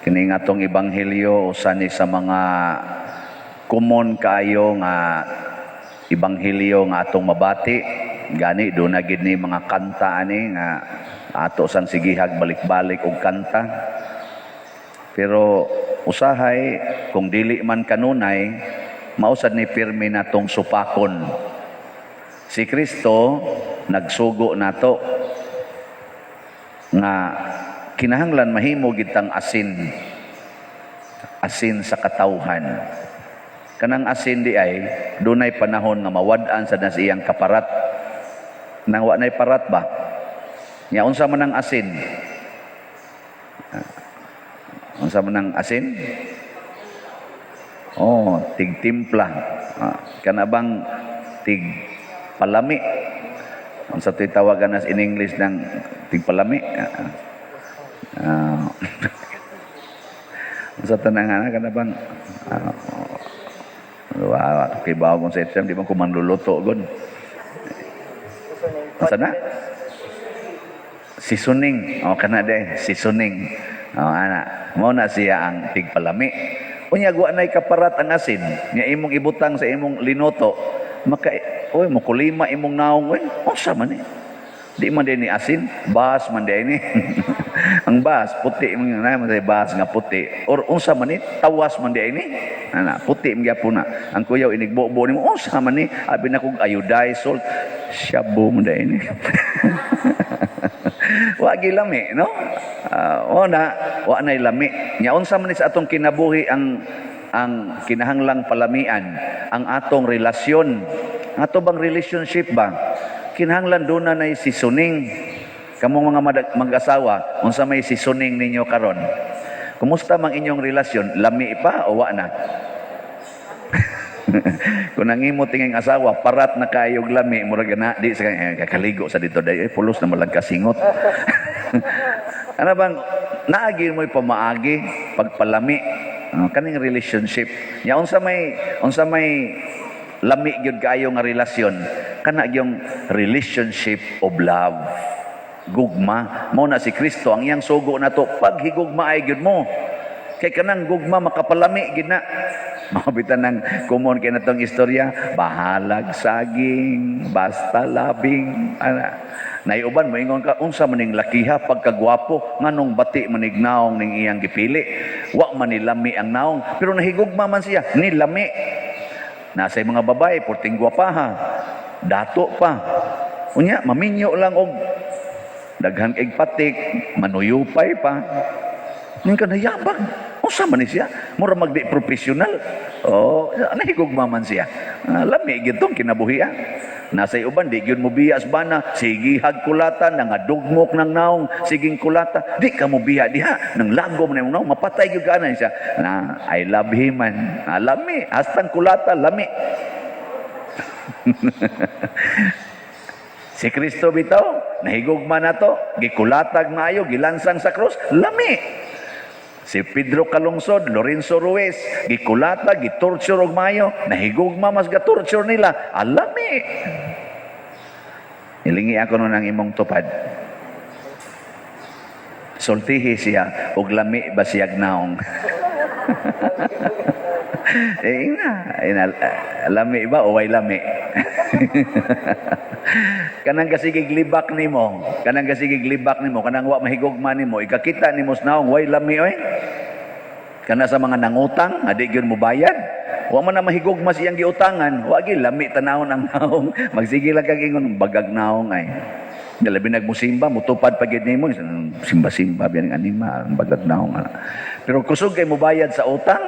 Kini nga tong ebanghelyo usa ni sa mga common kaayo nga ebanghelyo nga atong mabati. Gani do na gid ni mga kanta ani nga ato sang sigihag balik-balik og kanta. Pero usahay kung dili man kanunay, mausad ni pirmi natong supakon. Si Kristo nagsugo nato nga kinahanglan mahimo gitang asin sa katawhan. Kanang asin di ay dunay panahon nga mawad-an sa nasiyang kaparat. Nang wa nay parat ba? Nya unsa man ang asin? Unsa man ang asin? Oh, tigtimpla. Kana bang tig palami? Unsa to'y tawagan nas in English ng tigpalami? Unsa tanang kana bang kay bawo kung sa exam di man ko manluluto gon. Unsa na? Seasoning. O kana de, seasoning. O ana, mao na siya ang tigpalami. Unya wa nay kaparat ang asin, nya imong ibutang sa imong linuto, oy mo kulima imong naong oy. Unsa man ni? Di man din ni asin, bas man din ni. Ang bas puti man na man bas nga puti. Or unsa man ni? Tawas man din ni. Ana, puti man gyapon na. Ang kuyaw inigbo-bo nimo, unsa man ni? Abi na kog iodized salt, shabu man din ni. Wa gilami, no? Wa nay lami. Nya unsa man ni sa atong kinabuhi ang kinahanglang palamian, ang atong relasyon. Ato bang relationship ba? Kinahanglan doon na nay seasoning. Kamong mga mag-asawa, unsa may seasoning ninyo karon? Kumusta mang inyong relasyon? Lami pa o wa na? Kung nangimo tinging asawa, parat na kayog lami, murag na di sa kakaligo sa dito day, pulos na malang kasingot. Ano bang naagi mo pamaagi pagpalami kaning relationship. Ya unsa may lami gyud kaayo nga relasyon, kana yung relationship of love. Gugma mao na si Kristo ang iyang sugo nato paghigugma ay gyud mo. Kay kanang gugma makapalami gid na. Mabitan ng common kay natong istorya, bahalag saging, basta labing, ana. Naiuban moingon ka unsa man ning lakiha pagkagwapo nganong bati manignaong ning iyang gipili. Wa man nilami ang naong, pero nahigugma man siya, nilami. Nasa mga babae porting gwapaha, dato pa. Unya maminyo lang og daghang patik, manuyupay pa. Ning kanayabang. Unsa man ni siya? Mura magdi professional. Oh, nahigugma man siya. Lami gyud tong kinabuhi. Nasa uban di gyud mo biyas bana, sige hagkulatan nga dugmok ng naong siging kulata. Di ka mo biya diha nang lago man imong naong mapatay gyud kana siya. I love him man. Lami, hastang kulata lami. Si Kristo bitaw, nahigugma nato, gikulatag maayo, gilansang sa krus, lami. Si Pedro Calungsod, Lorenzo Ruiz, gikulata, gitorture og mayo, nahigugma mas gatorture nila, alami. Ilingi ako nun ang imong tupad. Sultihi siya, og lami ba siyag naong? Lami ba o way lami? Kanang kasigig libak nimo, kanang wa mahigugma nimo, ikakita nimo sa naong way lami oy. Kana sa mga nangutang, adi gyud mo bayad. Wa man na mahigugma siyang giutangan, wa gyud lami tanawon ang naong. Magsige lang kag ingon bagag naong ay. Labi nagmusimba, mutupad pa gyud nimo, simba-simba biyan anima, bagag naong. Pero kusog kay mo bayad sa utang.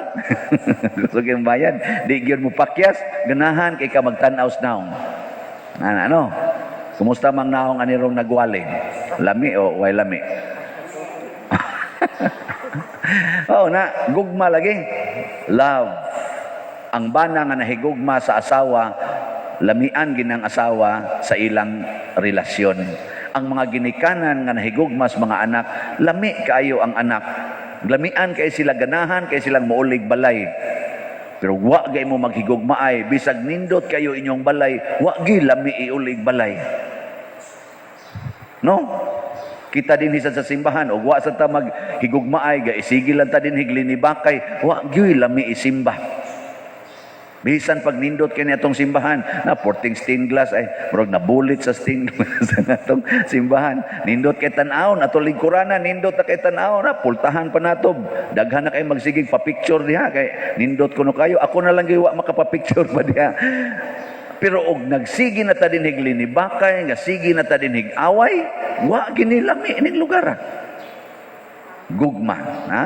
Kusog kay mo bayad, di gyud mo pakyas, ganahan kay ka magtan-aw sa naong. Ano? Kumusta mang naong anirong nagwali? Lami o way lami? Na gugma lagi. Love. Ang bana nga nahigugma sa asawa, lamian ginang asawa sa ilang relasyon. Ang mga ginikanan nga nahigugma sa mga anak, lami kaayo ang anak. Lamian kay sila, ganahan kay silang muulig balay. Pero wa gay mo maghigugmaay, bisag nindot kayo inyong balay, wa gi lami iulig balay. No? Kita din sa simbahan o wa sa ta maghigugmaay ga isigil lang ta din higlinibakay wa gyud lami isimba. Bisan pag nindot kini atong simbahan na porting stained glass ay murag nabulit sa stained glass sa atong simbahan. Nindot kay tan-awon ato lingkuranan, nindot na kay tan-awon na pultahan pa nato. Daghan na kay magsigig pa picture diha kay nindot kuno kayo. Ako na lang gyud wa makapa-picture pa diha. Pero og nagsigi na ta din higlinibakay, nga sige na ta din higaway, wa ginilami ining lugar. Gugma,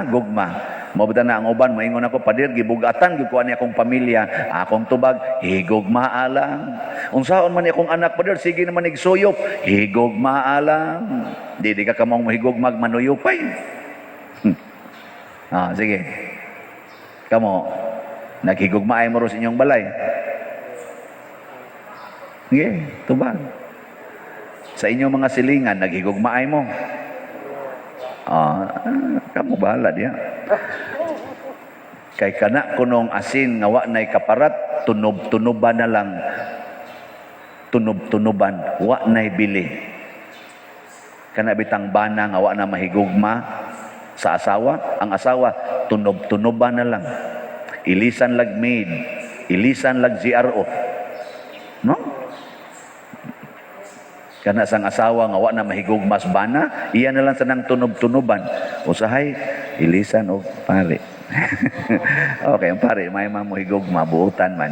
gugma. Mabda na ang uban, maingon ako, padir, gibugatan, gikuha niya akong pamilya, akong tubag, higugma alang. Unsaon man akong anak, padir, sige naman igsuyop, higugma alang. Di ka kamong mahigugmag manuyupay. Sige. Kamo, naghigugmaay mo rin sa inyong balay. Sige, tubag. Sa inyong mga silingan, naghigugmaay mo. Kamu bahala diya. Kay kana kunong asin nga wa nay kaparat, tunob-tunoban na lang. Tunob-tunoban, wa nay bili. Kana bitang bana nga wa na mahigugma sa asawa, ang asawa tunob-tunoban na lang. Ilisan lag maid, ilisan lag GRO. No? Kana sang asawa nga wa na mahigugmas bana, iya na lang sa nang tunob-tunoban. Usahay, ilisan o pare. Okay, ang pare, may mamuhigugma, buutan man.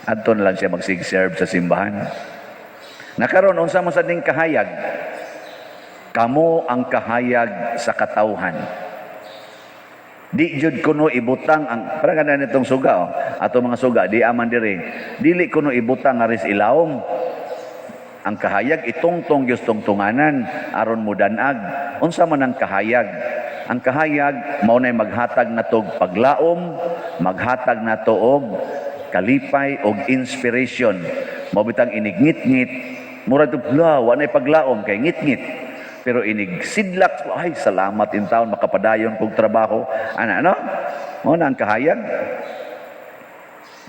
Adto na lang siya magsig-serve sa simbahan. Nakaroon, unsa mo sa ding kahayag? Kamo ang kahayag sa katawhan. Di jud kuno ibutang ang para kana nitong suga ato mga suga di aman diri. Dili kuno ibutang aris ilawom. Ang kahayag itungtong Diyos tungtunganan aron mo danag. Unsa man ang kahayag? Ang kahayag mao nay maghatag natog paglaom, maghatag nato og kalipay og inspiration. Mao bitang inigngit-ngit, murag tubla wa nay paglaom kay ngit-ngit. Pero inigsidlak, ay salamat in taon makapadayon kog trabaho. Ano? Mao na ang kahayag.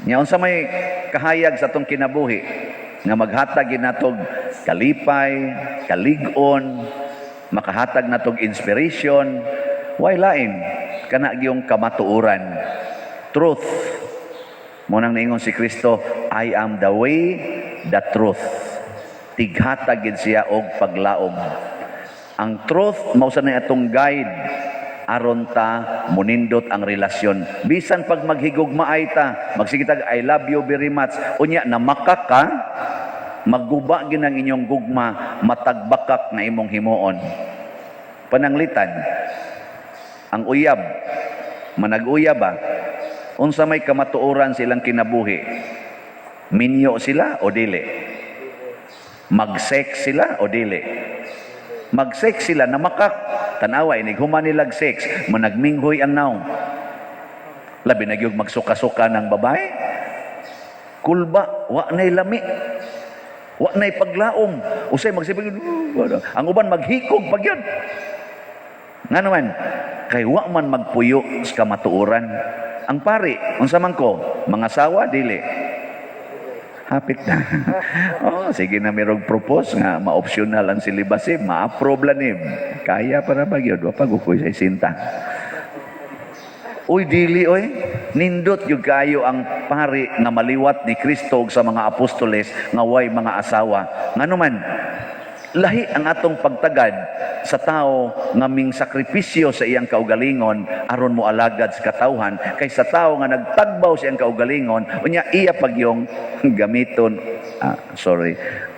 Nya unsa may kahayag sa tong kinabuhi? Nga maghatag natog kalipay, kalig-on, makahatag natog inspiration, way lain kana gyung kamatuoran. Truth. Mo nang niingon si Kristo, I am the way, the truth. Tighatag gid siya og paglaom. Ang truth mao sa atong guide aron ta munindot ang relasyon. Bisan pag maghigugmaay ta, magsigitag I love you very much. Unya namakak ka, magguba gid ang inyong gugma, matagbakak na imong himuon. Pananglitan, ang uyab, manag-uyab ba? Unsa may kamatuoran silang kinabuhi? Minyo sila o dili? Mag-sex sila o dili? Mag-sex sila, namakak. Tanawa, inighuman nilag sex, managminghoy ang naong. Labi na gyud magsuka-suka ng babae. Kulba, wa nay lami. Wa nay paglaom. Usay magsipag, ang uban maghikog pag yun. Nga naman, kay wa man magpuyo sa kamatuoran. Ang pari, unsa man ko, mga sawa, dili. Hapit na. Sige na mirog propose nga ma-optional ang silibasi, ma-approve lanim. Kaya para bagyod, wapag ukoy sa isinta. Uy, dili, oy. Nindot yung kayo ang pari nga maliwat ni Kristo sa mga apostoles nga way mga asawa. Nga naman, lahi ang atong pagtagad sa tao nga ming sakripisyo sa iyang kaugalingon aron mo alagad sa katawhan kay sa tao nga nagtagbaw sa iyang kaugalingon unya iya pagyong gamiton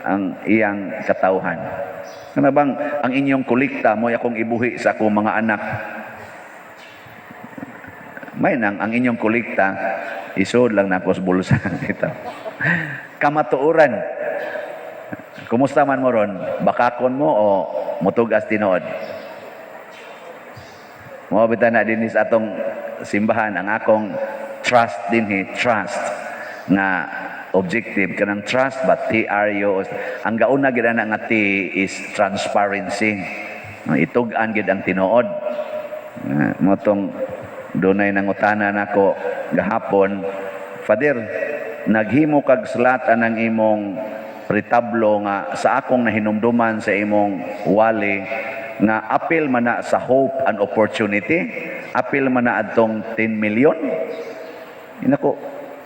ang iyang katawhan. Kana bang ang inyong kolekta mo akong ibuhi sa akong mga anak? May nang ang inyong kolekta isod lang nako sa bulsa ito. Kamatuoran. Kumusta man mo ron? Bakakon mo o mutugas tinuod? Mabita na din sa atong simbahan ang akong trust din trust nga objective kanang trust but TRU ang gauna gid ana nga T is transparency. Itug-an gid ang tinuod. Motong dunay nangutana nako gahapon, Father, naghimo kag slatan ang imong retablo nga sa akong nahinumduman sa imong wali nga apil man na sa hope and opportunity, apil man na adtong 10 million. Inako,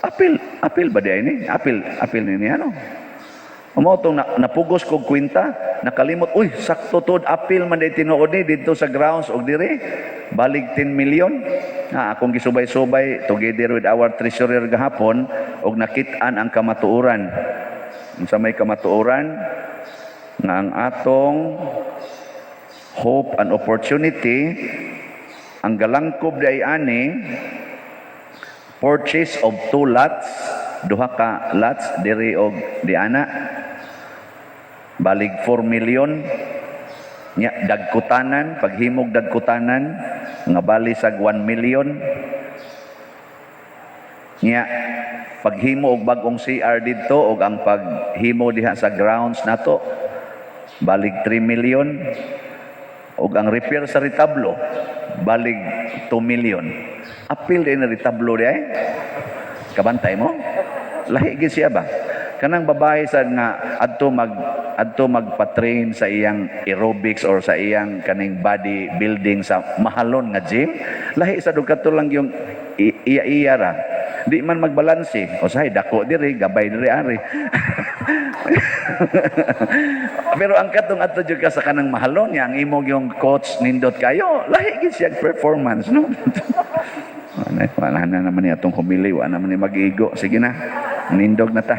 apil ba di ni? Apil ni ano? Amo tong napugos kog kwenta, nakalimot, uy, sakto tod apil man day tinuod ni dito sa grounds og dire. Balig 10 million. Akong gisubay-subay together with our treasurer gahapon og nakit-an ang kamatuoran. Unsa may kamatuoran nga ang atong hope and opportunity, ang galangkob day ani purchase of 2 lots, duha ka lots diri og diana, balig 4 million nya dagkutanan, paghimog dagkutanan nga balisag 1 million nya paghimo og bag-ong CR didto og ang paghimo diha sa grounds nato balig 3 million og ang repair sa retablo balig 2 million. Apil din na retablo di ay kabantay mo lahi gid siya ba kanang babae sad nga adto magpa-train sa iyang aerobics or sa iyang kaning body building sa mahalon nga gym, lahi sa dugkato lang yung iya ra, di man magbalanse o sahay dako diri gabay diri ari. Pero ang katong adto jud ka sa kanang mahalon yang imong yung coach nindot kayo, lahi gid siya performance no. Wala na naman ni atong humili, wala naman ni mag-igo. Sige na, nindog na ta.